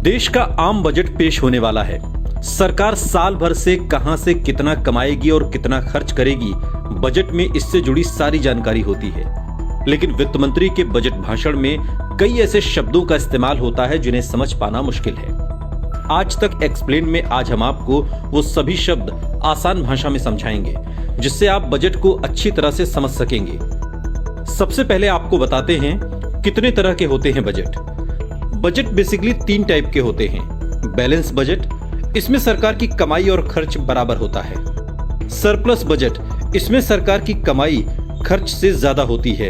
देश का आम बजट पेश होने वाला है। सरकार साल भर से कहां से कितना कमाएगी और कितना खर्च करेगी, बजट में इससे जुड़ी सारी जानकारी होती है। लेकिन वित्त मंत्री के बजट भाषण में कई ऐसे शब्दों का इस्तेमाल होता है जिन्हें समझ पाना मुश्किल है। आज तक एक्सप्लेन में आज हम आपको वो सभी शब्द आसान भाषा में समझाएंगे जिससे आप बजट को अच्छी तरह से समझ सकेंगे। सबसे पहले आपको बताते हैं कितने तरह के होते हैं बजट। बजट बेसिकली 3 टाइप के होते हैं। बैलेंस बजट, इसमें सरकार की कमाई और खर्च बराबर होता है। सरप्लस बजट, इसमें सरकार की कमाई खर्च से ज्यादा होती है।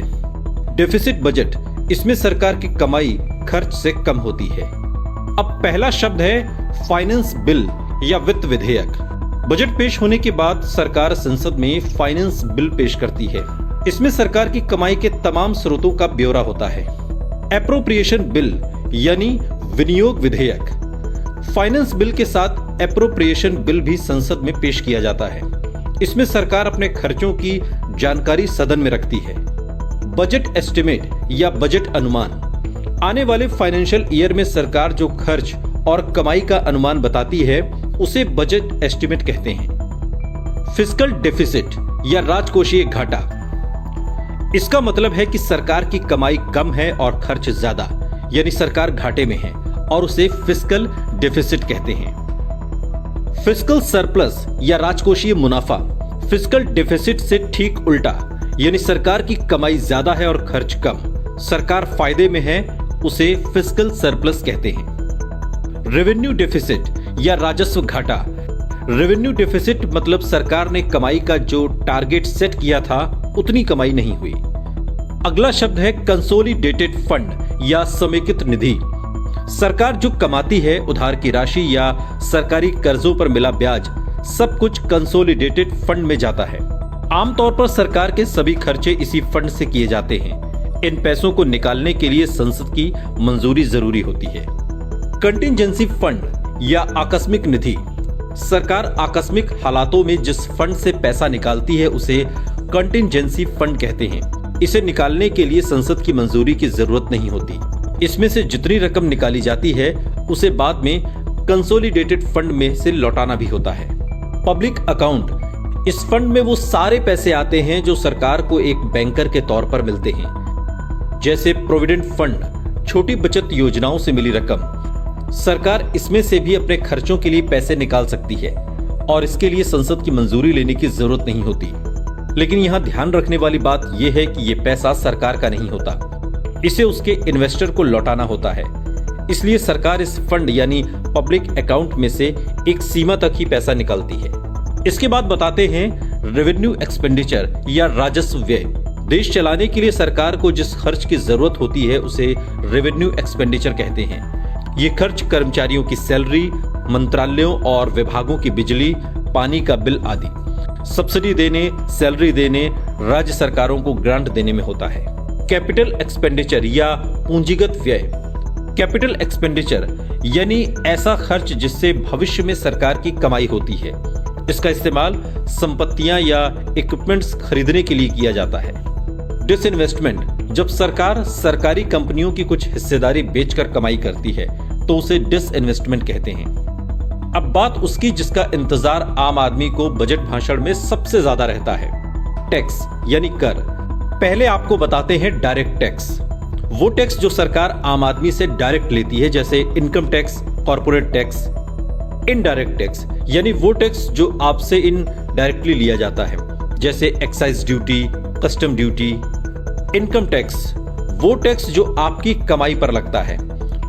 डेफिसिट बजट, इसमें सरकार की कमाई खर्च से कम होती है। अब पहला शब्द है फाइनेंस बिल या वित्त विधेयक। बजट पेश होने के बाद सरकार संसद में फाइनेंस बिल पेश करती है। इसमें सरकार की कमाई के तमाम स्रोतों का ब्यौरा होता है। एप्रोप्रिएशन बिल यानी विनियोग विधेयक, फाइनेंस बिल के साथ एप्रोप्रिएशन बिल भी संसद में पेश किया जाता है। इसमें सरकार अपने खर्चों की जानकारी सदन में रखती है। बजट एस्टिमेट या बजट अनुमान, आने वाले फाइनेंशियल ईयर में सरकार जो खर्च और कमाई का अनुमान बताती है उसे बजट एस्टिमेट कहते हैं। फिस्कल डेफिसिट या राजकोषीय घाटा, इसका मतलब है कि सरकार की कमाई कम है और खर्च ज्यादा, यानी सरकार घाटे में है और उसे फिस्कल डेफिसिट कहते हैं। फिस्कल सरप्लस या राजकोषीय मुनाफा, फिस्कल डेफिसिट से ठीक उल्टा, यानी सरकार की कमाई ज्यादा है और खर्च कम, सरकार फायदे में है, उसे फिस्कल सरप्लस कहते हैं। रेवेन्यू डेफिसिट या राजस्व घाटा, रेवेन्यू डेफिसिट मतलब सरकार ने कमाई का जो टारगेट सेट किया था उतनी कमाई नहीं हुई। अगला शब्द है कंसोलिडेटेड फंड या समेकित निधि। सरकार जो कमाती है, उधार की राशि या सरकारी कर्जों पर मिला ब्याज, सब कुछ कंसोलिडेटेड फंड में जाता है। आमतौर पर सरकार के सभी खर्चे इसी फंड से किए जाते हैं। इन पैसों को निकालने के लिए संसद की मंजूरी जरूरी होती है। कंटिजेंसी फंड या आकस्मिक निधि, सरकार आकस्मिक हालातों में जिस फंड से पैसा निकालती है उसे कंटिजेंसी फंड कहते हैं। इसे निकालने के लिए संसद की मंजूरी की जरूरत नहीं होती। इसमें से जितनी रकम निकाली जाती है उसे बाद में कंसोलिडेटेड फंड में से लौटाना भी होता है। पब्लिक अकाउंट, इस फंड में वो सारे पैसे आते हैं जो सरकार को एक बैंकर के तौर पर मिलते हैं, जैसे प्रोविडेंट फंड, छोटी बचत योजनाओं से मिली रकम। सरकार इसमें से भी अपने खर्चों के लिए पैसे निकाल सकती है और इसके लिए संसद की मंजूरी लेने की जरूरत नहीं होती। लेकिन यहाँ ध्यान रखने वाली बात यह है कि यह पैसा सरकार का नहीं होता, इसे उसके इन्वेस्टर को लौटाना होता है। इसलिए सरकार इस फंड यानी पब्लिक अकाउंट में से एक सीमा तक ही पैसा निकालती है। इसके बाद बताते हैं रेवेन्यू एक्सपेंडिचर या राजस्व व्यय। देश चलाने के लिए सरकार को जिस खर्च की जरूरत होती है उसे रेवेन्यू एक्सपेंडिचर कहते हैं। ये खर्च कर्मचारियों की सैलरी, मंत्रालयों और विभागों की बिजली, पानी का बिल आदि, सब्सिडी देने, सैलरी देने, राज्य सरकारों को ग्रांट देने में होता है। कैपिटल एक्सपेंडिचर या पूंजीगत व्यय, कैपिटल एक्सपेंडिचर यानी ऐसा खर्च जिससे भविष्य में सरकार की कमाई होती है। इसका इस्तेमाल संपत्तियां या इक्विपमेंट्स खरीदने के लिए किया जाता है। डिसइन्वेस्टमेंट, जब सरकार सरकारी कंपनियों की कुछ हिस्सेदारी बेचकर कमाई करती है तो उसे डिसइन्वेस्टमेंट कहते हैं। अब बात उसकी जिसका इंतजार आम आदमी को बजट भाषण में सबसे ज्यादा रहता है, टैक्स यानी कर। पहले आपको बताते हैं डायरेक्ट टैक्स, वो टैक्स जो सरकार आम आदमी से डायरेक्ट लेती है, जैसे income tax, corporate tax. Indirect tax यानी वो टैक्स जो आपसे इनडायरेक्टली लिया जाता है, जैसे excise duty, custom duty. Income tax, वो टैक्स जो आपकी कमाई पर लगता है।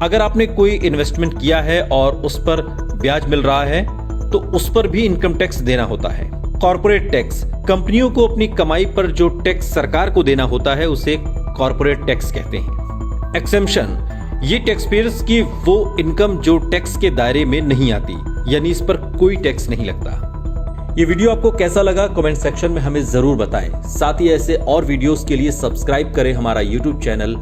अगर आपने कोई इन्वेस्टमेंट किया है और उस पर ब्याज मिल रहा है तो उस पर भी इनकम टैक्स देना होता है। कॉर्पोरेट टैक्स, कंपनियों को अपनी कमाई पर जो टैक्स सरकार को देना होता है उसे कॉर्पोरेट टैक्स कहते हैं। एक्सेम्पशन, ये टैक्स पेयर्स की वो इनकम जो टैक्स के दायरे में नहीं आती, यानी इस पर कोई टैक्स नहीं लगता। ये वीडियो आपको कैसा लगा कमेंट सेक्शन में हमें जरूर बताएं। साथ ही ऐसे और वीडियोस के लिए सब्सक्राइब करें हमारा YouTube चैनल